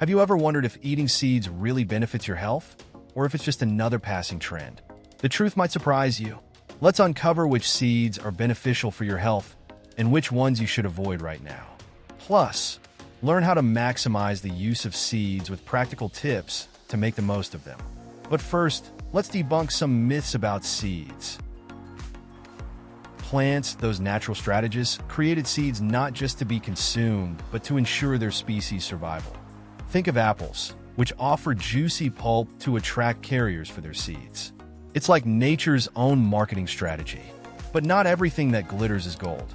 Have you ever wondered if eating seeds really benefits your health, or if it's just another passing trend? The truth might surprise you. Let's uncover which seeds are beneficial for your health and which ones you should avoid right now. Plus, learn how to maximize the use of seeds with practical tips to make the most of them. But first, let's debunk some myths about seeds. Plants, those natural strategists, created seeds not just to be consumed, but to ensure their species' survival. Think of apples, which offer juicy pulp to attract carriers for their seeds. It's like nature's own marketing strategy. But not everything that glitters is gold.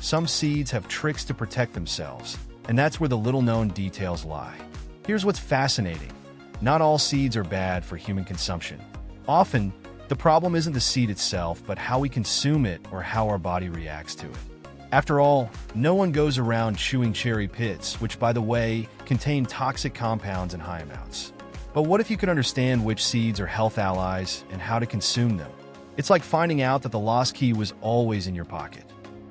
Some seeds have tricks to protect themselves, and that's where the little-known details lie. Here's what's fascinating. Not all seeds are bad for human consumption. Often, the problem isn't the seed itself, but how we consume it or how our body reacts to it. After all, no one goes around chewing cherry pits, which, by the way, contain toxic compounds in high amounts. But what if you could understand which seeds are health allies and how to consume them? It's like finding out that the lost key was always in your pocket.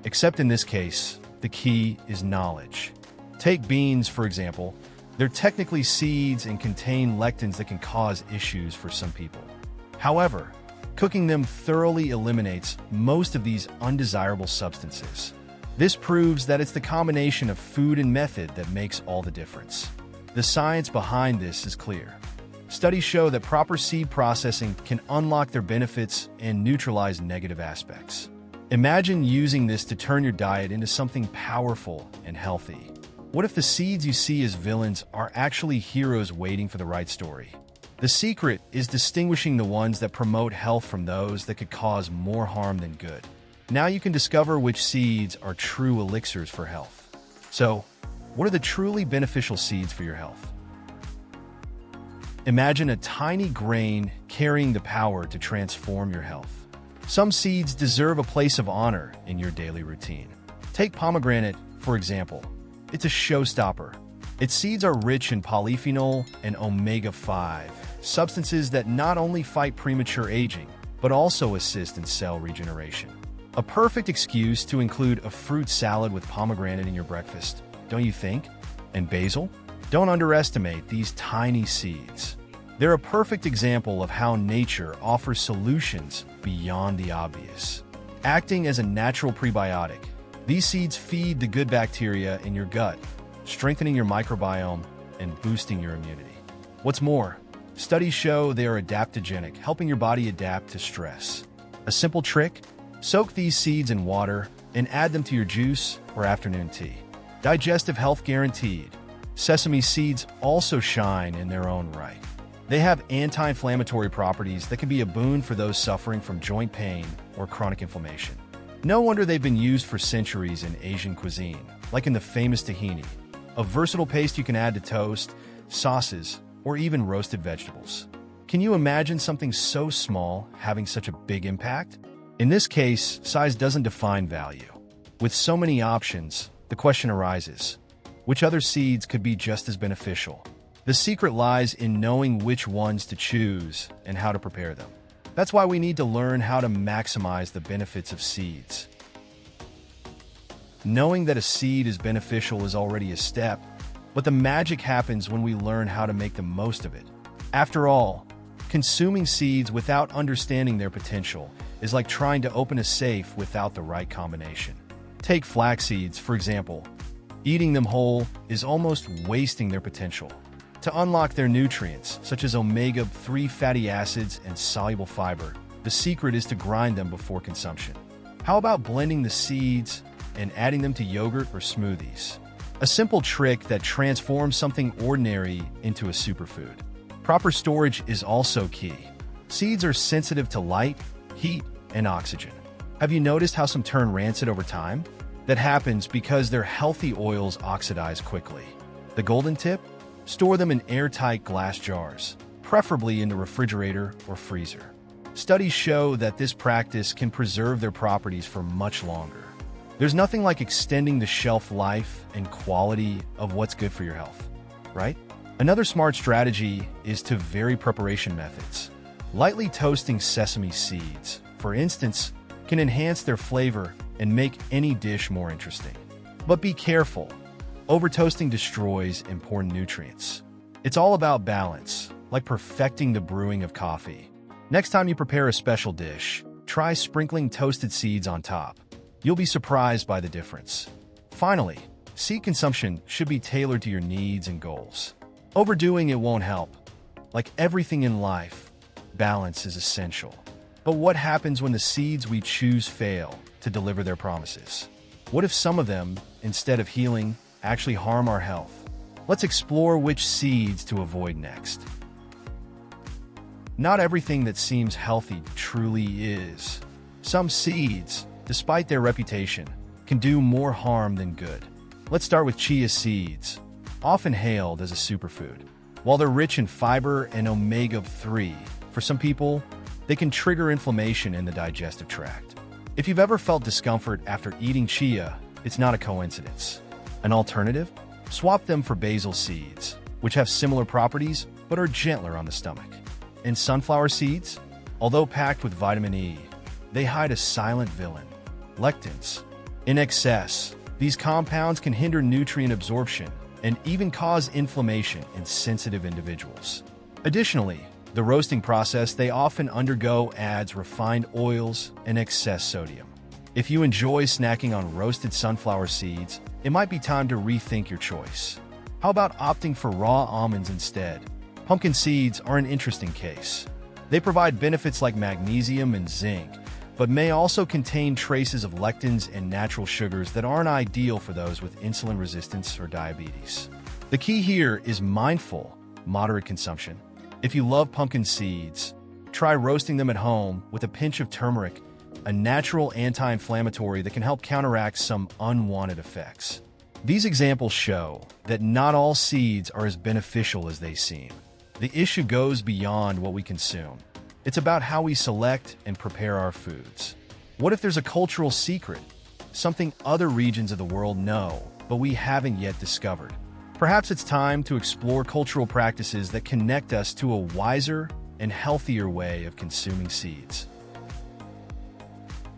Except in this case, the key is knowledge. Take beans, for example. They're technically seeds and contain lectins that can cause issues for some people. However, cooking them thoroughly eliminates most of these undesirable substances. This proves that it's the combination of food and method that makes all the difference. The science behind this is clear. Studies show that proper seed processing can unlock their benefits and neutralize negative aspects. Imagine using this to turn your diet into something powerful and healthy. What if the seeds you see as villains are actually heroes waiting for the right story? The secret is distinguishing the ones that promote health from those that could cause more harm than good. Now you can discover which seeds are true elixirs for health. So, what are the truly beneficial seeds for your health? Imagine a tiny grain carrying the power to transform your health. Some seeds deserve a place of honor in your daily routine. Take pomegranate, for example. It's a showstopper. Its seeds are rich in polyphenol and omega-5, substances that not only fight premature aging, but also assist in cell regeneration. A perfect excuse to include a fruit salad with pomegranate in your breakfast, don't you think? And basil? Don't underestimate these tiny seeds. They're a perfect example of how nature offers solutions beyond the obvious. Acting as a natural prebiotic, these seeds feed the good bacteria in your gut, strengthening your microbiome and boosting your immunity. What's more, studies show they are adaptogenic, helping your body adapt to stress. A simple trick? Soak these seeds in water and add them to your juice or afternoon tea. Digestive health guaranteed. Sesame seeds also shine in their own right. They have anti-inflammatory properties that can be a boon for those suffering from joint pain or chronic inflammation. No wonder they've been used for centuries in Asian cuisine, like in the famous tahini, a versatile paste you can add to toast, sauces, or even roasted vegetables. Can you imagine something so small having such a big impact? In this case, size doesn't define value. With so many options, the question arises, which other seeds could be just as beneficial? The secret lies in knowing which ones to choose and how to prepare them. That's why we need to learn how to maximize the benefits of seeds. Knowing that a seed is beneficial is already a step, but the magic happens when we learn how to make the most of it. After all, consuming seeds without understanding their potential is like trying to open a safe without the right combination. Take flax seeds, for example. Eating them whole is almost wasting their potential. To unlock their nutrients, such as omega-3 fatty acids and soluble fiber, the secret is to grind them before consumption. How about blending the seeds and adding them to yogurt or smoothies? A simple trick that transforms something ordinary into a superfood. Proper storage is also key. Seeds are sensitive to light, heat, and oxygen. Have you noticed how some turn rancid over time? That happens because their healthy oils oxidize quickly. The golden tip? Store them in airtight glass jars, preferably in the refrigerator or freezer. Studies show that this practice can preserve their properties for much longer. There's nothing like extending the shelf life and quality of what's good for your health, right? Another smart strategy is to vary preparation methods. Lightly toasting sesame seeds, for instance, can enhance their flavor and make any dish more interesting. But be careful. Over-toasting destroys important nutrients. It's all about balance, like perfecting the brewing of coffee. Next time you prepare a special dish, try sprinkling toasted seeds on top. You'll be surprised by the difference. Finally, seed consumption should be tailored to your needs and goals. Overdoing it won't help. Like everything in life, balance is essential. But what happens when the seeds we choose fail to deliver their promises? What if some of them, instead of healing, actually harm our health? Let's explore which seeds to avoid next. Not everything that seems healthy truly is. Some seeds, despite their reputation, can do more harm than good. Let's start with chia seeds, often hailed as a superfood. While they're rich in fiber and omega-3, for some people, they can trigger inflammation in the digestive tract. If you've ever felt discomfort after eating chia, it's not a coincidence. An alternative? Swap them for basil seeds, which have similar properties but are gentler on the stomach. And sunflower seeds? Although packed with vitamin E, they hide a silent villain, lectins. In excess, these compounds can hinder nutrient absorption and even cause inflammation in sensitive individuals. Additionally, the roasting process they often undergo adds refined oils and excess sodium. If you enjoy snacking on roasted sunflower seeds, it might be time to rethink your choice. How about opting for raw almonds instead? Pumpkin seeds are an interesting case. They provide benefits like magnesium and zinc, but may also contain traces of lectins and natural sugars that aren't ideal for those with insulin resistance or diabetes. The key here is mindful, moderate consumption. If you love pumpkin seeds, try roasting them at home with a pinch of turmeric, a natural anti-inflammatory that can help counteract some unwanted effects. These examples show that not all seeds are as beneficial as they seem. The issue goes beyond what we consume. It's about how we select and prepare our foods. What if there's a cultural secret, something other regions of the world know, but we haven't yet discovered? Perhaps it's time to explore cultural practices that connect us to a wiser and healthier way of consuming seeds.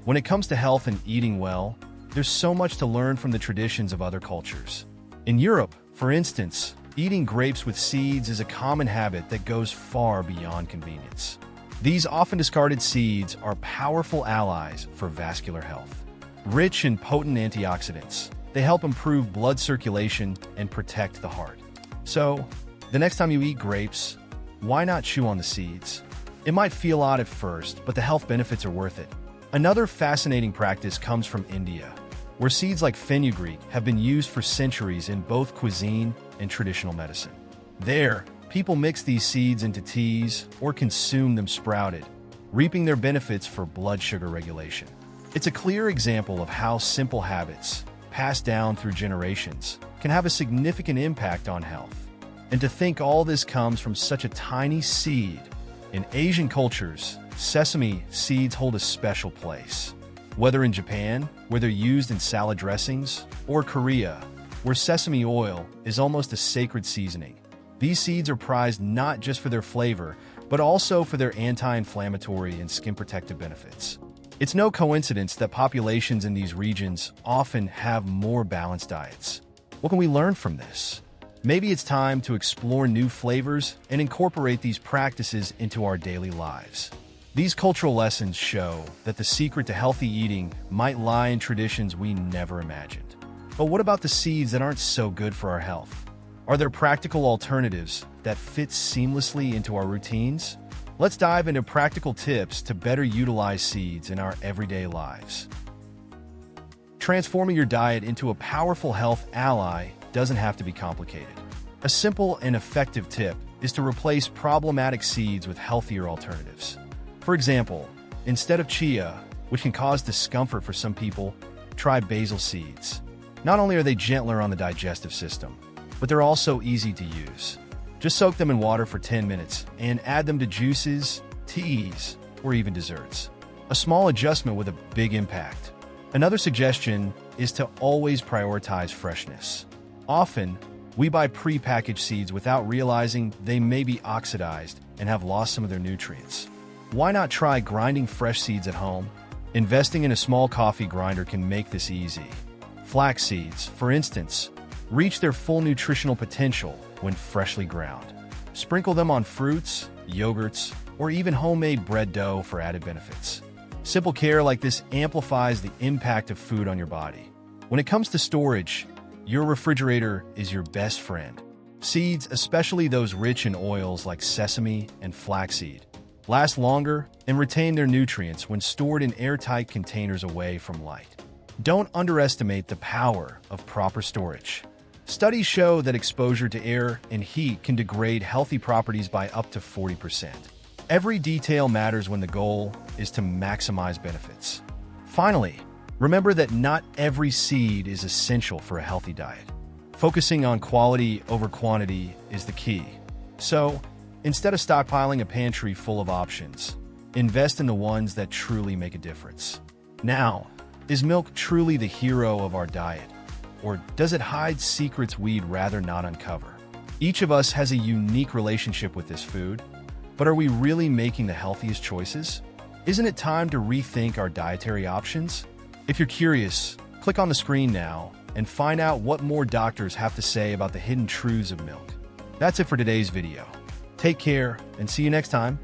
When it comes to health and eating well, there's so much to learn from the traditions of other cultures. In Europe, for instance, eating grapes with seeds is a common habit that goes far beyond convenience. These often discarded seeds are powerful allies for vascular health. Rich in potent antioxidants, they help improve blood circulation and protect the heart. So, the next time you eat grapes, why not chew on the seeds? It might feel odd at first, but the health benefits are worth it. Another fascinating practice comes from India, where seeds like fenugreek have been used for centuries in both cuisine and traditional medicine. There, people mix these seeds into teas or consume them sprouted, reaping their benefits for blood sugar regulation. It's a clear example of how simple habits, passed down through generations, can have a significant impact on health. And to think all this comes from such a tiny seed. In Asian cultures, sesame seeds hold a special place. Whether in Japan, where they're used in salad dressings, or Korea, where sesame oil is almost a sacred seasoning. These seeds are prized not just for their flavor, but also for their anti-inflammatory and skin protective benefits. It's no coincidence that populations in these regions often have more balanced diets. What can we learn from this? Maybe it's time to explore new flavors and incorporate these practices into our daily lives. These cultural lessons show that the secret to healthy eating might lie in traditions we never imagined. But what about the seeds that aren't so good for our health? Are there practical alternatives that fit seamlessly into our routines? Let's dive into practical tips to better utilize seeds in our everyday lives. Transforming your diet into a powerful health ally doesn't have to be complicated. A simple and effective tip is to replace problematic seeds with healthier alternatives. For example, instead of chia, which can cause discomfort for some people, try basil seeds. Not only are they gentler on the digestive system, but they're also easy to use. Just soak them in water for 10 minutes and add them to juices, teas, or even desserts. A small adjustment with a big impact. Another suggestion is to always prioritize freshness. Often, we buy pre-packaged seeds without realizing they may be oxidized and have lost some of their nutrients. Why not try grinding fresh seeds at home? Investing in a small coffee grinder can make this easy. Flax seeds, for instance, reach their full nutritional potential when freshly ground. Sprinkle them on fruits, yogurts, or even homemade bread dough for added benefits. Simple care like this amplifies the impact of food on your body. When it comes to storage, your refrigerator is your best friend. Seeds, especially those rich in oils like sesame and flaxseed, last longer and retain their nutrients when stored in airtight containers away from light. Don't underestimate the power of proper storage. Studies show that exposure to air and heat can degrade healthy properties by up to 40%. Every detail matters when the goal is to maximize benefits. Finally, remember that not every seed is essential for a healthy diet. Focusing on quality over quantity is the key. So, instead of stockpiling a pantry full of options, invest in the ones that truly make a difference. Now, is milk truly the hero of our diet? Or does it hide secrets we'd rather not uncover? Each of us has a unique relationship with this food, but are we really making the healthiest choices? Isn't it time to rethink our dietary options? If you're curious, click on the screen now and find out what more doctors have to say about the hidden truths of milk. That's it for today's video. Take care and see you next time.